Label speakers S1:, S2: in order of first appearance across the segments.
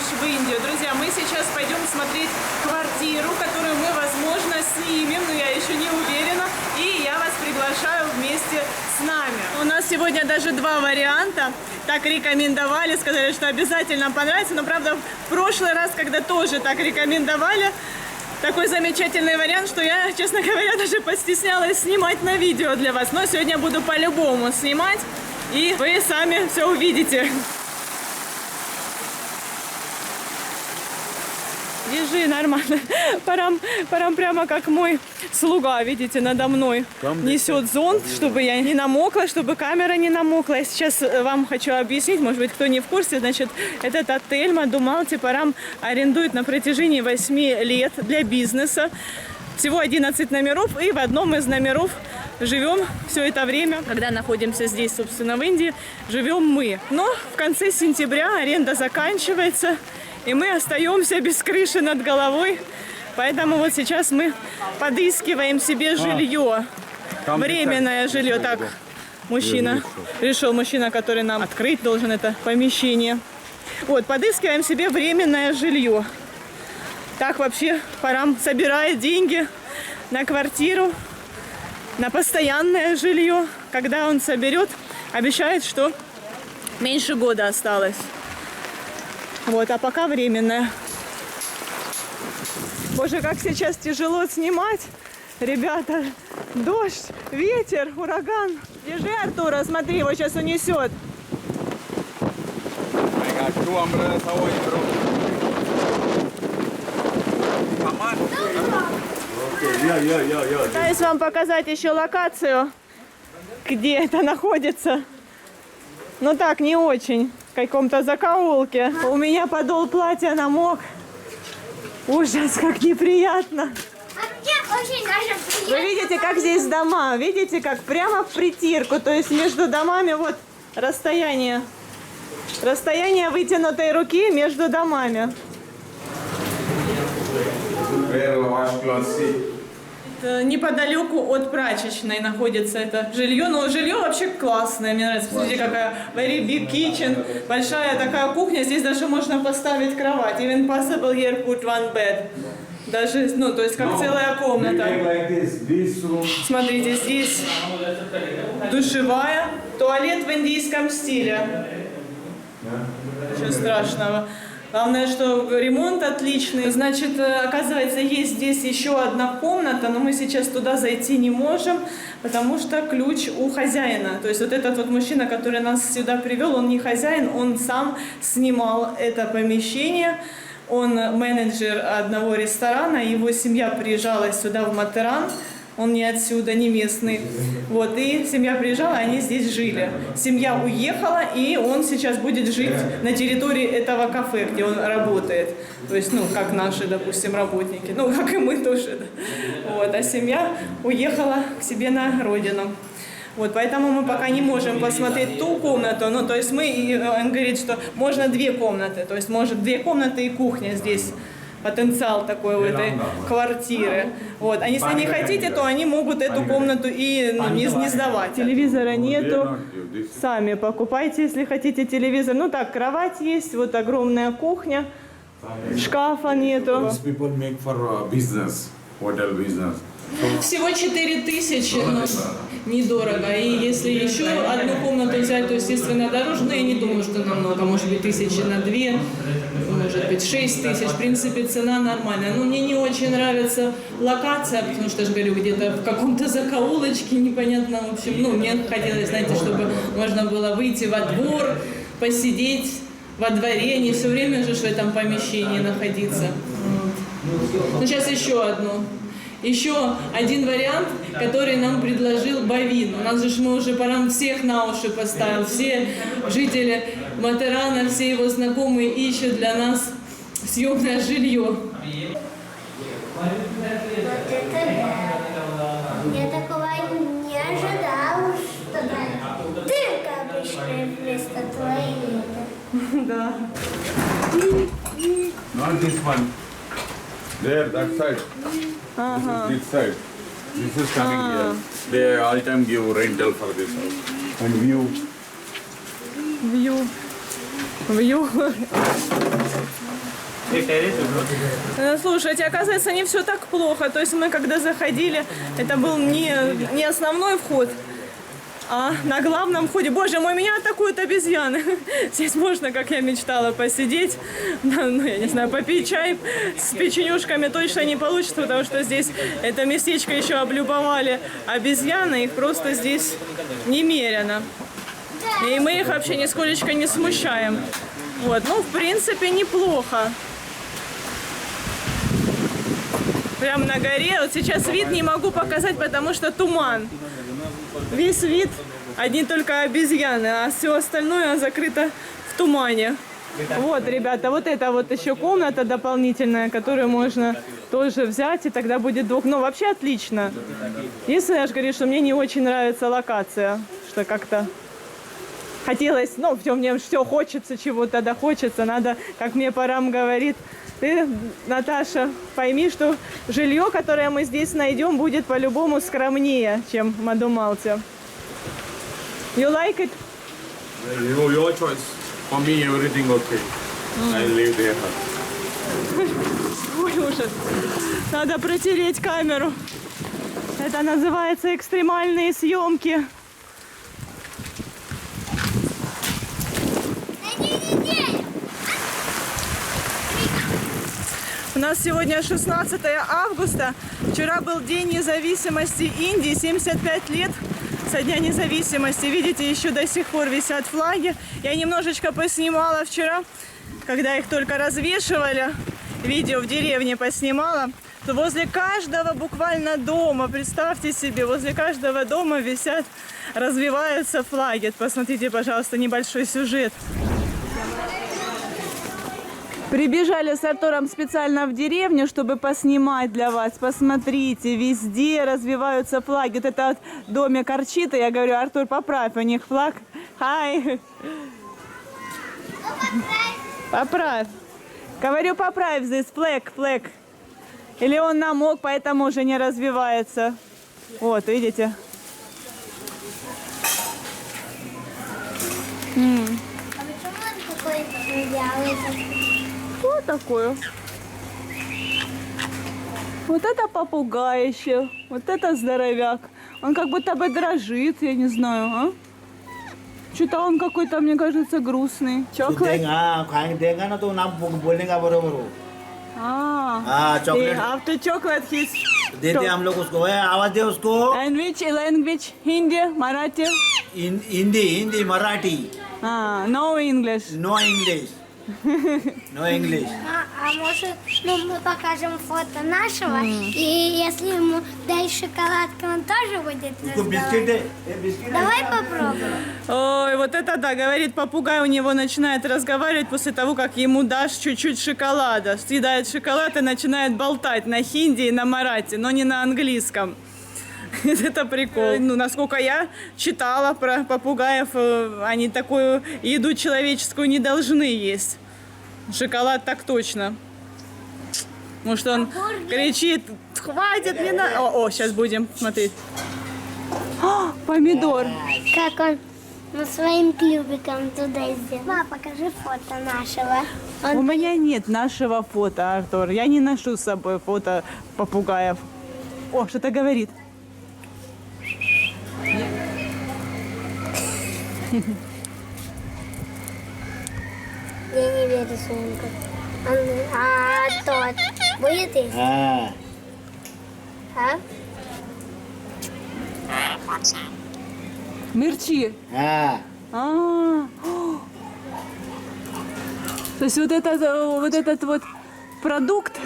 S1: В Индию. Друзья, мы сейчас пойдем смотреть квартиру, которую мы, возможно, снимем, но я еще не уверена. И я вас приглашаю вместе с нами. У нас сегодня даже два варианта. Так рекомендовали, сказали, что обязательно понравится. Но, правда, в прошлый раз, когда тоже так рекомендовали, такой замечательный вариант, что я, честно говоря, даже постеснялась снимать на видео для вас. Но сегодня буду по-любому снимать, и вы сами все увидите. Держи, нормально. Парам прямо как мой слуга, видите, надо мной несет зонт, чтобы я не намокла, чтобы камера не намокла. Я сейчас вам хочу объяснить, может быть, кто не в курсе, значит, этот отель Мадумалти Парам арендует на протяжении 8 лет для бизнеса. Всего 11 номеров, и в одном из номеров живем все это время. Когда находимся здесь, собственно, в Индии, живем мы. Но в конце сентября аренда заканчивается, и мы остаемся без крыши над головой. Поэтому вот сейчас мы подыскиваем себе жилье. Временное жилье. Так, мужчина. Пришел мужчина, который нам открыть должен это помещение. Вот, подыскиваем себе временное жилье. Так вообще Парам собирает деньги на квартиру, на постоянное жилье. Когда он соберет, обещает, что меньше года осталось. Вот, а пока временное. Боже, как сейчас тяжело снимать. Ребята, дождь, ветер, ураган. Держи, Артура, смотри, его сейчас унесет. Пытаюсь вам показать еще локацию, где это находится. Но так, не очень. В каком-то закоулке. У меня подол платья намок. Ужас, как неприятно. Вы видите, как здесь дома? Видите, как прямо в притирку. То есть между домами вот расстояние. Расстояние вытянутой руки между домами. Неподалеку от прачечной находится это жилье. Но жилье вообще классное. Мне нравится. Смотрите, какая very big kitchen. Большая такая кухня. Здесь даже можно поставить кровать. Even possible here put one bed. Даже, ну, то есть как целая комната. Смотрите, здесь душевая. Туалет в индийском стиле. Ничего страшного. Главное, что ремонт отличный. Значит, оказывается, есть здесь еще одна комната, но мы сейчас туда зайти не можем, потому что ключ у хозяина. То есть вот этот вот мужчина, который нас сюда привел, он не хозяин, он сам снимал это помещение. Он менеджер одного ресторана, его семья приезжала сюда в Матеран. Он не отсюда, не местный. Вот, и семья приезжала, они здесь жили. Семья уехала, и он сейчас будет жить на территории этого кафе, где он работает. То есть, ну, как наши, допустим, работники. Ну, как и мы тоже. Вот, а семья уехала к себе на родину. Вот, поэтому мы пока не можем посмотреть ту комнату. Ну, то есть он говорит, что можно 2 комнаты. То есть, может, 2 комнаты и кухня здесь. Потенциал такой у этой квартиры. Вот. А если не хотите, то они могут эту комнату и не сдавать. Телевизора нету. Сами покупайте, если хотите телевизор. Ну так, кровать есть, вот огромная кухня. Шкафа нету. Всего 4000, но недорого. И если еще одну комнату взять, то, естественно, дороже. Но я не думаю, что намного. Может быть, 1000 на 2, может быть, 6000. В принципе, цена нормальная. Но мне не очень нравится локация, потому что, я же говорю, где-то в каком-то закоулочке, непонятно, в общем. Ну, мне хотелось, знаете, чтобы можно было выйти во двор, посидеть во дворе, не все время же в этом помещении находиться. Вот. Ну, сейчас еще одну. Еще один вариант, который нам предложил Бавин. У нас же мы уже Парам всех на уши поставил. Все жители Матерана, все его знакомые ищут для нас съемное жилье. Вот
S2: это да. Я такого не ожидала, что дырка обычная вместо туалета.
S1: да.
S3: Not this one. There, that side.
S1: Ага.
S3: This side. This is coming here. They all time give rental for this house. And view.
S1: Вью. Вью. Ну, слушайте, оказывается, не все так плохо. То есть мы когда заходили, это был не основной вход, а на главном входе. Боже мой, меня атакуют обезьяны. Здесь можно, как я мечтала, посидеть, ну, я не знаю, попить чай с печенюшками точно не получится, потому что здесь это местечко еще облюбовали обезьяны, их просто здесь немерено. И мы их вообще нисколечко не смущаем. Вот, ну, в принципе, неплохо. Прям на горе. Вот сейчас вид не могу показать, потому что туман. Весь вид, одни только обезьяны, а все остальное закрыто в тумане. Вот, ребята, вот это вот еще комната дополнительная, которую можно тоже взять, и тогда будет двух. Ну, вообще отлично. Единственное, я же говорю, что мне не очень нравится локация, что как-то хотелось, ну, мне все хочется, чего-то да хочется, надо, как мне Парам говорит, ты, Наташа, пойми, что жилье, которое мы здесь найдем, будет по-любому скромнее, чем в Мадумалте. You like it?
S3: Your choice. For me, everything okay. I live there.
S1: Ой, ужас. Надо протереть камеру. Это называется экстремальные съемки. У нас сегодня 16 августа. Вчера был День независимости Индии, 75 лет со дня независимости. Видите, еще до сих пор висят флаги. Я немножечко поснимала вчера, когда их только развешивали. Видео в деревне поснимала. То возле каждого буквально дома, представьте себе, возле каждого дома висят, развиваются флаги. Посмотрите, пожалуйста, небольшой сюжет. Прибежали с Артуром специально в деревню, чтобы поснимать для вас. Посмотрите, везде развиваются флаги. Вот это вот домик Арчита. Я говорю, Артур, поправь, у них флаг. Хай. Поправь. Говорю, поправь здесь флаг. Или он намок, поэтому уже не развивается. Вот, видите?
S2: А почему он такой вялый?
S1: Что такое? Вот это попугай еще. Вот это здоровяк. Он как будто бы дрожит, я не знаю, а? Что-то он какой-то, мне кажется, грустный. Chocolate?
S4: खाएंगे देगा ना तो नाम बोलने का बरोबर हो हाँ चॉकलेट
S1: After chocolate, he's...
S4: देते हम लोग उसको आवाज दे उसको
S1: And which language? Hindi, Marathi?
S4: Hindi Marathi
S1: No English.
S4: No English.
S2: А может, мы покажем фото нашего, и если ему дай шоколадку, он тоже будет
S4: उसको बिस्किट
S2: разговаривать?
S4: दे बिस्किट
S2: Давай попробуем.
S1: Ой, вот это да, говорит попугай, у него начинает разговаривать после того, как ему дашь чуть-чуть шоколада. Съедает шоколад и начинает болтать на хинди и на марати, но не на английском. Это прикол. Ну, насколько я читала про попугаев, они такую еду человеческую не должны есть. Шоколад так точно. Может, он кричит, хватит, не надо. О, сейчас будем смотреть. Помидор.
S2: Как он своим клювиком туда сделал. Мама, покажи фото нашего.
S1: У меня нет нашего фото, Артур. Я не ношу с собой фото попугаев. О, что-то говорит.
S2: Я не верю сумку. А тот будет есть?
S4: हाँ
S2: А?
S1: Мерчи.
S4: हाँ
S1: То есть вот этот вот продукт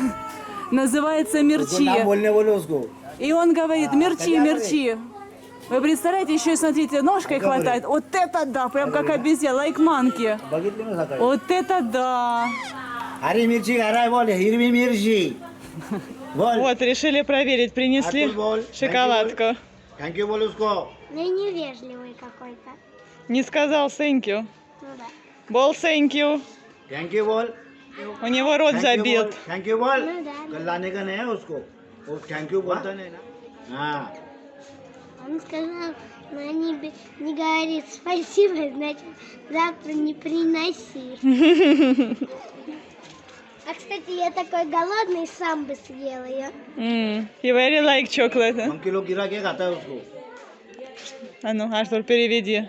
S1: называется
S4: उसको
S1: мерчи.
S4: नाम बोलने बोलो उसको
S1: И он говорит, мерчи. Вы представляете, еще и смотрите, ножкой хватает. Вот это да, прям как обезьяна, like monkey.
S4: बघितली ना सकाळी
S1: Вот это да.
S4: हरी मिरची खा रहा है बोल हिरवी मिरची बोल
S1: Вот, решили проверить, принесли
S4: Артур, бол.
S1: шоколадку.
S4: थैंक यू बोल उसको
S2: Ну и невежливый какой-то.
S1: Не сказал thank you.
S2: Ну да.
S1: Бол thank you.
S4: Thank you बोल
S1: У него рот забит.
S4: थैंक यू बोल
S2: Ну да.
S4: कल लाने का नहीं है उसको वो थैंक यू बोलता नहीं ना हाँ
S2: Он сказал, но не говорит спасибо, значит, завтра не приноси. А, кстати, я такой голодный, сам бы съела ее.
S1: You very like chocolate. Huh?
S4: हम किलो गिरा के खाता है उसको
S1: А ну, Артур, переведи.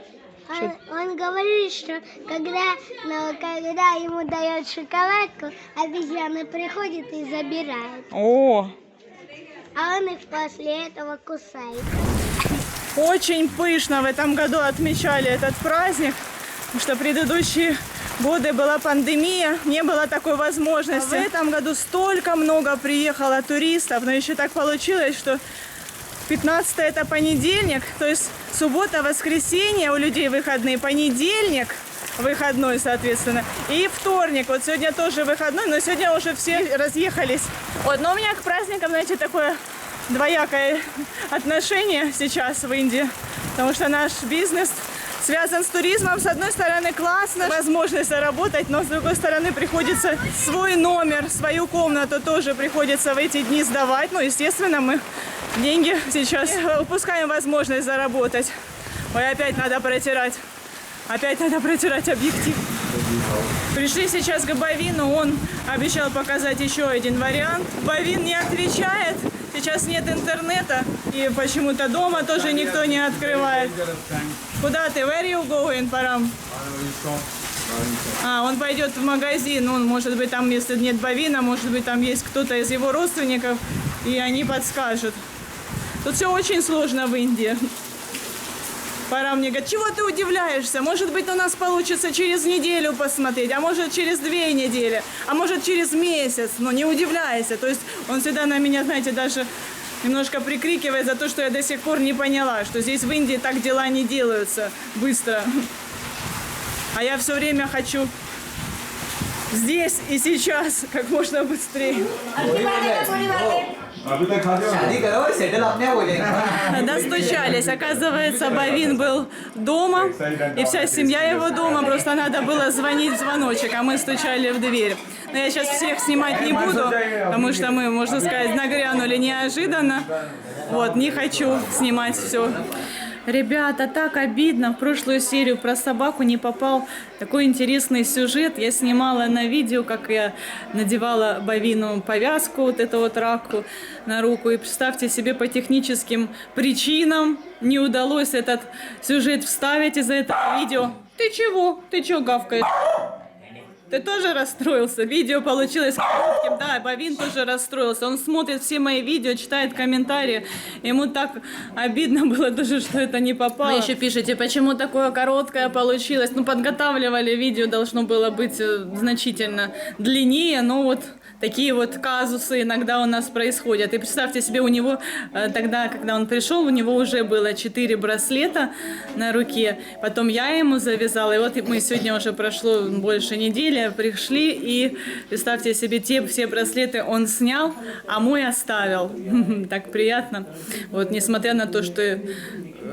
S2: Он говорит, что когда ему дают шоколадку, обезьяна приходит и забирает.
S1: О,
S2: А он их после этого кусает.
S1: очень пышно в этом году отмечали этот праздник, потому что предыдущие годы была пандемия, не было такой возможности. А в этом году столько много приехало туристов, но еще так получилось, что 15 это понедельник, то есть суббота, воскресенье у людей выходные, понедельник выходной, соответственно, и вторник. Вот сегодня тоже выходной, но сегодня уже все разъехались. Вот, но у меня к праздникам, знаете, такое двоякое отношение сейчас в Индии, потому что наш бизнес связан с туризмом. С одной стороны, классно, возможность заработать, но с другой стороны, приходится свой номер, свою комнату тоже приходится в эти дни сдавать. Ну, естественно, мы деньги сейчас упускаем возможность заработать. Ой, опять надо протирать. Опять надо протирать объектив. Пришли сейчас к Бавину, он обещал показать еще один вариант. Бавин не отвечает, сейчас нет интернета, и почему-то дома тоже никто не открывает. Куда ты? Where you going, Парам? Он пойдет в магазин, он, может быть, там, если нет Бавина, может быть, там есть кто-то из его родственников, и они подскажут. Тут все очень сложно в Индии. Пора мне говорит, чего ты удивляешься? Может быть, у нас получится через неделю посмотреть, а может, через 2 недели, а может, через месяц. Но не удивляйся. То есть он всегда на меня, знаете, даже немножко прикрикивает за то, что я до сих пор не поняла, что здесь в Индии так дела не делаются быстро. А я все время хочу здесь и сейчас, как можно быстрее. Достучались. Оказывается, Бавин был дома, и вся семья его дома. Просто надо было звонить в звоночек, а мы стучали в дверь. Но я сейчас всех снимать не буду, потому что мы, можно сказать, нагрянули неожиданно. Вот, не хочу снимать все. Ребята, так обидно. В прошлую серию про собаку не попал такой интересный сюжет. Я снимала на видео, как я надевала Бавину повязку, вот эту вот раку на руку. И представьте себе, по техническим причинам не удалось этот сюжет вставить из-за этого видео. Ты чего? Ты чего гавкаешь? Ты тоже расстроился? Видео получилось коротким. Да, Бавин тоже расстроился. Он смотрит все мои видео, читает комментарии. Ему так обидно было тоже, что это не попало. Вы еще пишете, почему такое короткое получилось. Ну, подготавливали видео, должно было быть значительно длиннее. Но вот такие вот казусы иногда у нас происходят. И представьте себе, у него тогда, когда он пришел, у него уже было 4 браслета на руке. Потом я ему завязала. И вот мы сегодня уже прошло больше недели. Пришли, и представьте себе, те все браслеты он снял, а мой оставил. Так приятно. Вот, несмотря на то, что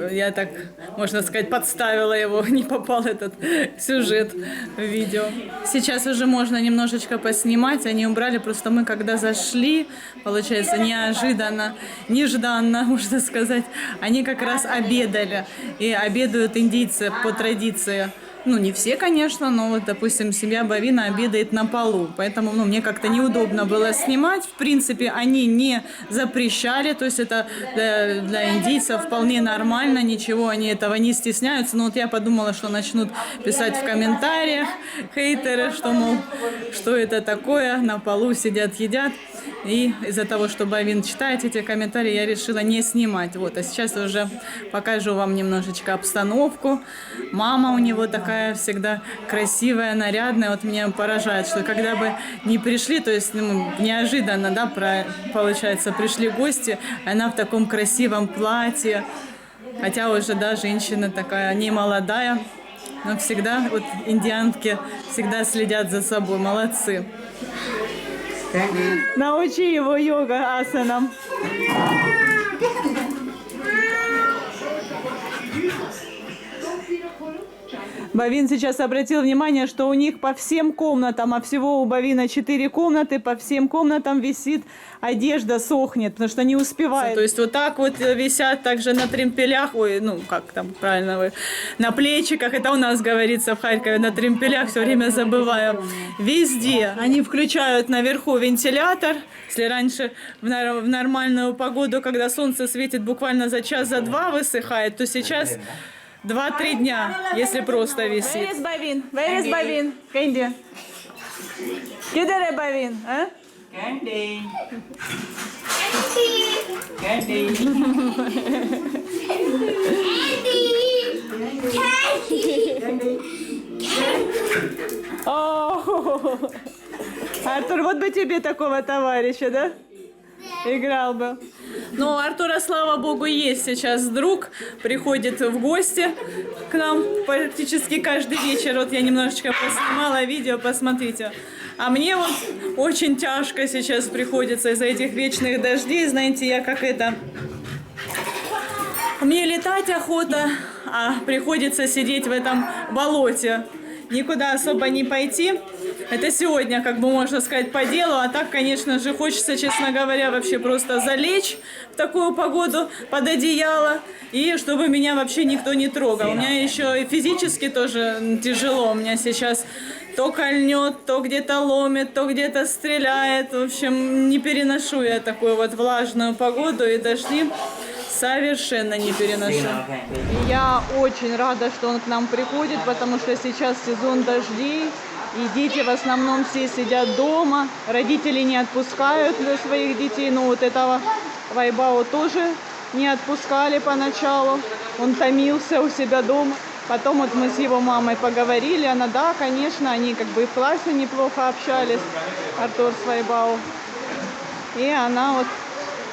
S1: я так, можно сказать, подставила его, не попал этот сюжет в видео. Сейчас уже можно немножечко поснимать. Они убрали, просто мы когда зашли, получается, неожиданно, нежданно, можно сказать, они как раз обедали. И обедают индийцы по традиции. Ну, не все, конечно, но вот, допустим, семья Бавина обедает на полу. Поэтому, мне как-то неудобно было снимать. В принципе, они не запрещали. То есть это для индийцев вполне нормально. Ничего, они этого не стесняются. Но вот я подумала, что начнут писать в комментариях хейтеры, что, мол, что это такое, на полу сидят, едят. И из-за того, что Бавин читает эти комментарии, я решила не снимать. Вот, а сейчас уже покажу вам немножечко обстановку. Мама у него такая всегда красивая, нарядная. Вот меня поражает, что когда бы не пришли, то есть неожиданно, да, получается, пришли гости, она в таком красивом платье. Хотя уже, да, женщина такая не молодая, но всегда, вот индианки всегда следят за собой. Молодцы. Научи его йога асанам. Бавин сейчас обратил внимание, что у них по всем комнатам, а всего у Бавина 4 комнаты, по всем комнатам висит одежда, сохнет, потому что не успевает. То есть вот так вот висят также на тремпелях, ой, ну как там правильно вы, на плечиках, это у нас говорится в Харькове, на тремпелях, все время забываю. Везде они включают наверху вентилятор. Если раньше в нормальную погоду, когда солнце светит буквально за час, за два высыхает, то сейчас 2-3 дня, если просто висит. Where is Bavin? Where is Bavin? Candy. Кидер है Bavin? А?
S4: Candy. Candy.
S1: О, Артур, вот бы тебе такого товарища, да? Играл бы. Но у Артура, слава богу, есть сейчас друг, приходит в гости к нам практически каждый вечер. Вот я немножечко поснимала видео, посмотрите. А мне вот очень тяжко сейчас приходится из-за этих вечных дождей. Знаете, я как это... Мне летать охота, а приходится сидеть в этом болоте. Никуда особо не пойти. Это сегодня, как бы можно сказать, по делу. А так, конечно же, хочется, честно говоря, вообще просто залечь в такую погоду под одеяло. И чтобы меня вообще никто не трогал. У меня еще и физически тоже тяжело. У меня сейчас то кольнет, то где-то ломит, то где-то стреляет. В общем, не переношу я такую вот влажную погоду и дожди. Совершенно не переношу. И я очень рада, что он к нам приходит, потому что сейчас сезон дождей, и дети в основном все сидят дома. Родители не отпускают своих детей, но вот этого Вайбао тоже не отпускали поначалу. Он томился у себя дома. Потом вот мы с его мамой поговорили, она, да, конечно, они как бы и в классе неплохо общались, Артур с Вайбао. И она вот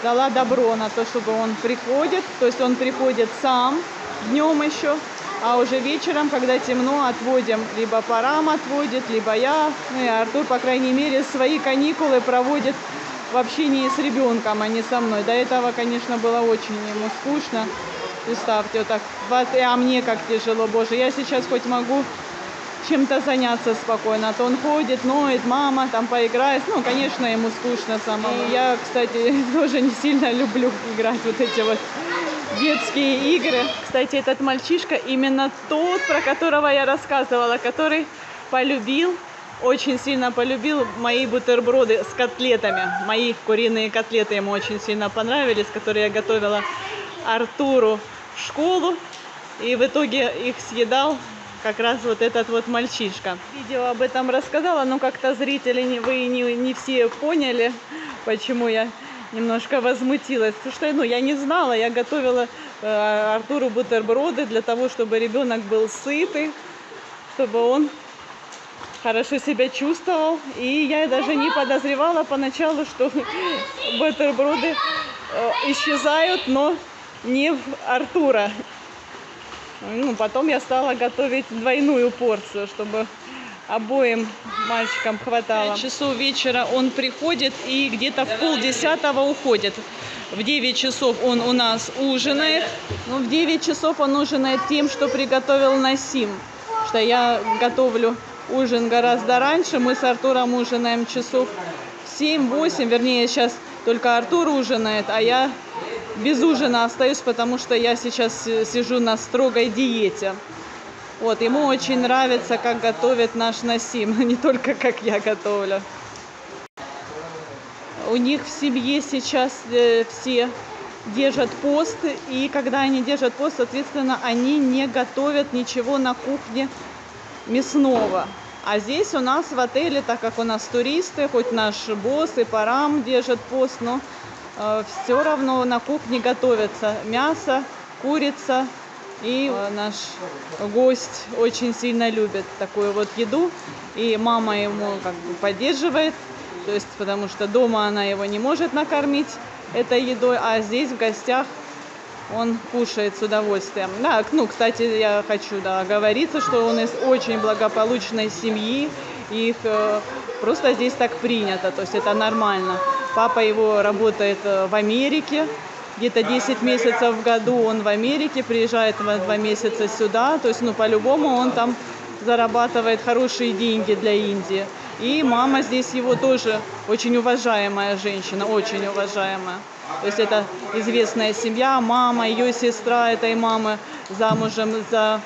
S1: дала добро на то, чтобы он приходит. То есть он приходит сам днем еще, а уже вечером, когда темно, отводим. Либо Парам отводит, либо я. Ну и Артур, по крайней мере, свои каникулы проводит в общении с ребенком, а не со мной. До этого, конечно, было очень ему скучно. Представьте, вот так. А мне как тяжело, боже. Я сейчас хоть могу чем-то заняться спокойно. А то он ходит, ноет, мама, там поиграет. Ну, конечно, ему скучно самому. И я, кстати, тоже не сильно люблю играть вот эти вот детские игры. Кстати, этот мальчишка именно тот, про которого я рассказывала, который полюбил, очень сильно полюбил мои бутерброды с котлетами. Мои куриные котлеты ему очень сильно понравились, которые я готовила Артуру в школу. И в итоге их съедал как раз вот этот вот мальчишка. Видео об этом рассказала, но как-то зрители, вы не все поняли, почему я немножко возмутилась. Потому что, я не знала, я готовила Артуру бутерброды для того, чтобы ребенок был сытый, чтобы он хорошо себя чувствовал. И я даже не подозревала поначалу, что бутерброды исчезают, но не в Артура. Потом я стала готовить двойную порцию, чтобы обоим мальчикам хватало. 5 часов вечера он приходит и где-то в 9:30 уходит. В 9 часов он у нас ужинает. Но в 9 часов он ужинает тем, что приготовил Насим. Что я готовлю ужин гораздо раньше. Мы с Артуром ужинаем часов в 7-8. Вернее, сейчас только Артур ужинает, а я без ужина остаюсь, потому что я сейчас сижу на строгой диете. Вот, ему очень нравится, как готовит наш Насим, не только как я готовлю. У них в семье сейчас все держат пост, и когда они держат пост, соответственно, они не готовят ничего на кухне мясного. А здесь у нас в отеле, так как у нас туристы, хоть наш босс и Парам держат пост, но все равно на кухне готовится мясо, курица. И наш гость очень сильно любит такую вот еду. И мама ему как бы поддерживает. То есть, потому что дома она его не может накормить этой едой, а здесь в гостях он кушает с удовольствием. Да, кстати, я хочу оговориться, что он из очень благополучной семьи. Их просто здесь так принято, то есть это нормально. Папа его работает в Америке, где-то 10 месяцев в году он в Америке, приезжает на 2 месяца сюда. То есть, ну, по-любому он там зарабатывает хорошие деньги для Индии. И мама здесь его тоже очень уважаемая женщина, очень уважаемая. То есть это известная семья, мама, ее сестра этой мамы замужем за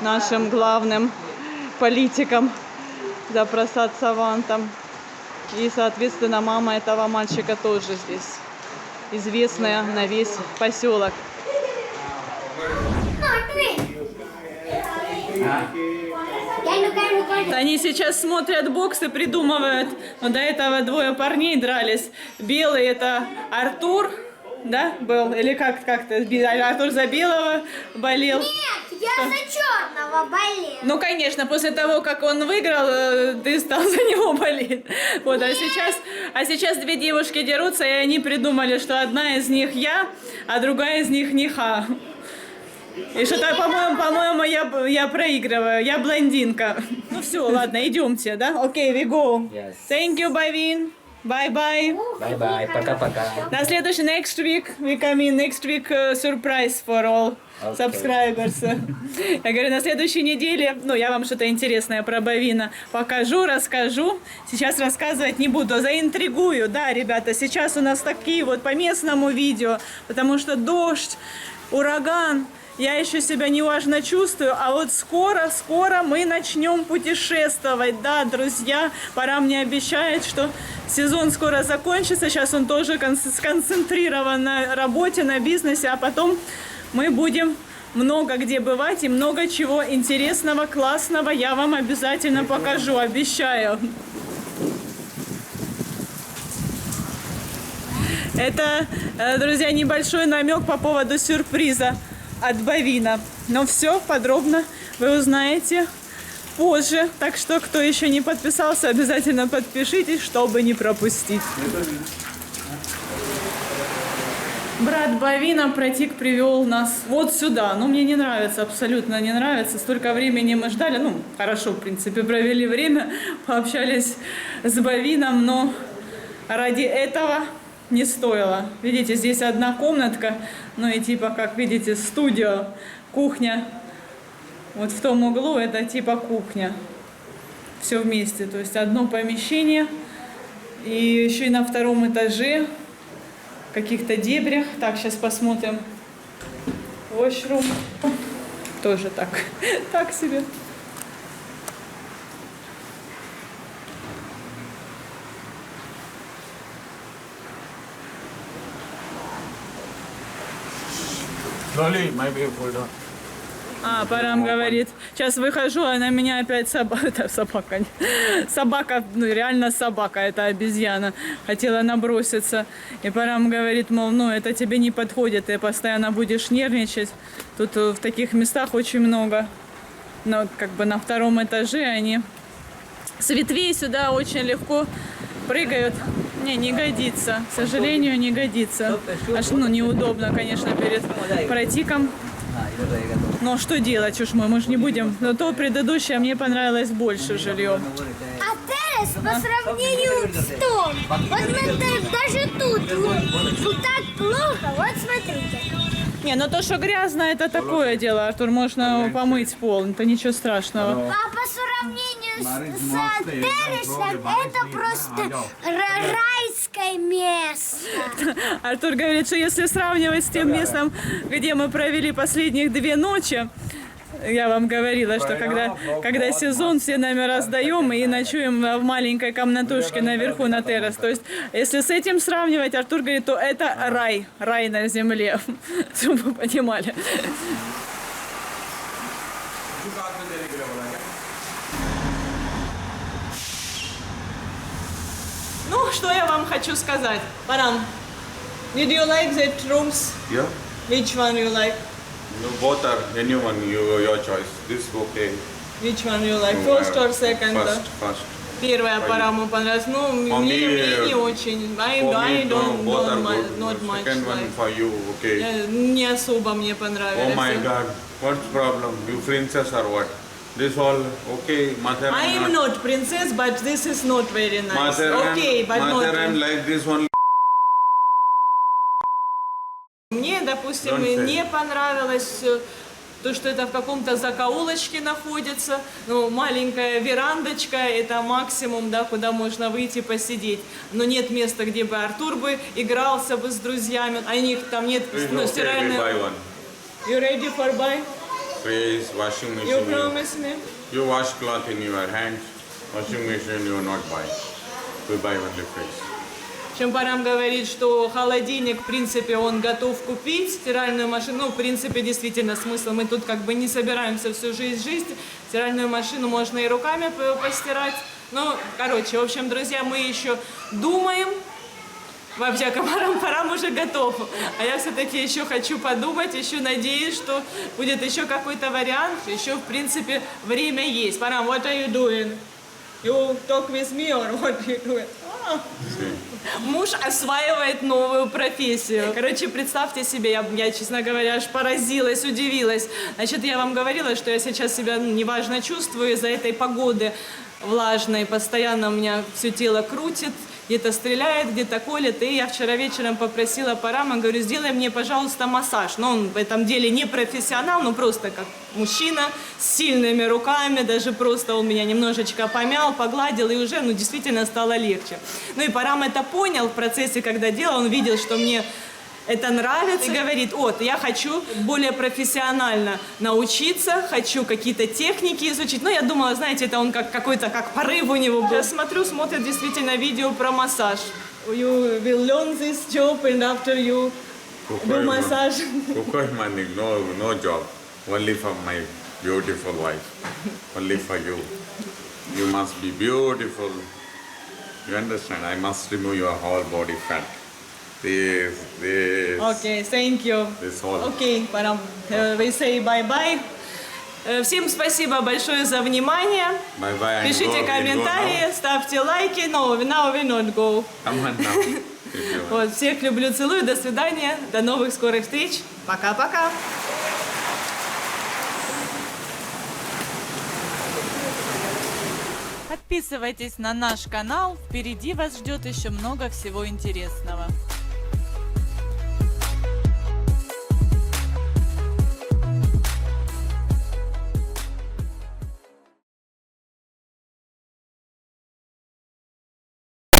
S1: нашим главным политиком, за Прасад Савантом. И, соответственно, мама этого мальчика тоже здесь известная на весь поселок. Они сейчас смотрят бокс и придумывают. Но до этого двое парней дрались. Белый это Артур, да, был? Или как-то Артур за белого болел?
S2: Нет, я за черного болел.
S1: Ну, конечно, после того, как он выиграл, ты стал за него болеть. Вот, а сейчас две девушки дерутся, и они придумали, что одна из них я, а другая из них Ниха. И что-то, по-моему, я проигрываю, я блондинка. Ну все, ладно, идемте, да? Окей, we go.
S5: Yes.
S1: Thank you, Bavin. Bye-bye.
S5: Bye-bye. Пока-пока.
S1: На следующий, next week, we come in, next week surprise for all subscribers. Я говорю, на следующей неделе, ну, я вам что-то интересное про Бавина покажу, расскажу. Сейчас рассказывать не буду, заинтригую, да, ребята. Сейчас у нас такие вот по местному видео, потому что дождь, ураган. Я еще себя неважно чувствую, а вот скоро мы начнем путешествовать. Да, друзья, пора мне обещать, что сезон скоро закончится. Сейчас он тоже сконцентрирован на работе, на бизнесе, а потом мы будем много где бывать и много чего интересного, классного я вам обязательно покажу, обещаю. Это, друзья, небольшой намек по поводу сюрприза от Бавина. Но все подробно вы узнаете позже. Так что, кто еще не подписался, обязательно подпишитесь, чтобы не пропустить. Брат Бавина, Протик, привел нас вот сюда. Ну, мне не нравится, абсолютно не нравится. Столько времени мы ждали. Ну, хорошо, в принципе, провели время, пообщались с Бавином, но ради этого не стоило. Видите, здесь одна комнатка, ну и типа, как видите, студио, кухня. Вот в том углу это типа кухня. Все вместе, то есть одно помещение. И еще и на втором этаже, в каких-то дебрях. Так, сейчас посмотрим. Washroom. Тоже так. Так себе.
S3: Slowly, maybe hold on.
S1: Парам говорит, сейчас выхожу, а на меня опять собака, ну реально собака, это обезьяна, хотела наброситься. И Парам говорит, мол, ну это тебе не подходит, ты постоянно будешь нервничать. Тут в таких местах очень много, но как бы на втором этаже они с ветвей сюда очень легко прыгают. Не годится, к сожалению, не годится. Аж, ну, неудобно, конечно, перед Протиком. Но что делать уж мы же не будем. Но то предыдущее мне понравилось больше жилье.
S2: А террас по сравнению с том, вот даже тут так плохо, вот смотрите.
S1: Не, ну то, что грязно, это такое дело, Артур, можно помыть пол, это ничего страшного.
S2: А по сравнению с террасом, это просто райское место.
S1: Артур говорит, что если сравнивать с тем местом, где мы провели последних 2 ночи, я вам говорила, что когда сезон, все номера сдаем и ночуем в маленькой комнатушке наверху на террас. То есть, если с этим сравнивать, Артур говорит, то это рай на земле, чтобы вы понимали. Ну, что я вам хочу сказать. Парам, did you like that rooms?
S3: Yeah?
S1: Which one you like?
S3: You both are anyone, your choice. This is okay.
S1: Which one you like? First or second?
S3: First.
S1: Первая Параму понравилась. Ну, мне не очень. I don't not much
S3: Second one
S1: like.
S3: for you, okay.
S1: Не особо мне понравились.
S3: Oh my God, what's problem? You princess or what? This all okay, mother
S1: I
S3: and
S1: am not princess, but this is not very nice.
S3: Mother
S1: Okay,
S3: and,
S1: but
S3: mother
S1: not.
S3: and like this one.
S1: допустим,
S3: Don't say.
S1: не понравилось то, что это в каком-то закоулочке находится, ну, маленькая верандочка, это максимум, да, куда можно выйти посидеть. Но нет места, где бы Артур бы игрался бы с друзьями, а них там нет,
S3: It's
S1: ну,
S3: okay, we
S1: стиральной...
S3: buy one.
S1: You ready for buy?
S3: Please, washing
S1: You
S3: machine.
S1: promise me?
S3: You wash cloth in your hands. Washing machine you will not buy. We buy only fridge.
S1: Чем Парам говорит, что холодильник, в принципе, он готов купить, стиральную машину, ну, в принципе, действительно, смысл, мы тут как бы не собираемся всю жизнь жить, стиральную машину можно и руками постирать, ну, короче, в общем, друзья, мы еще думаем, вообще, Парам уже готов, а я все-таки еще хочу подумать, еще надеюсь, что будет еще какой-то вариант, еще, в принципе, время есть. Парам, what are you doing? You talk with me or what you doing? Муж осваивает новую профессию. Короче, представьте себе, я, честно говоря, аж поразилась, удивилась. Значит, я вам говорила, что я сейчас себя неважно чувствую из-за этой погоды влажной. Постоянно у меня все тело крутит, где-то стреляет, где-то колет. И я вчера вечером попросила Парама, говорю, сделай мне, пожалуйста, массаж. Но он в этом деле не профессионал, но просто как мужчина с сильными руками, даже просто он меня немножечко помял, погладил, и уже, ну, действительно стало легче. Ну и Парам это понял в процессе, когда делал, он видел, что мне это нравится, и говорит, вот, я хочу более профессионально научиться, хочу какие-то техники изучить. Ну, я думала, знаете, это он как какой-то, как порыв у него был. Я смотрю, смотрит действительно видео про массаж. You will learn this job, and after you do massage.
S3: Kukoi money, no job. Only for my beautiful wife. Only for you. You must be beautiful. You understand? I must remove your whole body fat. This.
S1: Okay, thank you.
S3: This whole.
S1: Окей, Парам, we say bye-bye. Всем спасибо большое за внимание.
S3: Bye bye. and
S1: Пишите
S3: go,
S1: комментарии, ставьте лайки. No, now we not go.
S3: Come on now. If you want.
S1: Вот, всех люблю, целую, до свидания, до новых скорых встреч. Пока-пока.
S5: Подписывайтесь на наш канал, впереди вас ждет еще много всего интересного.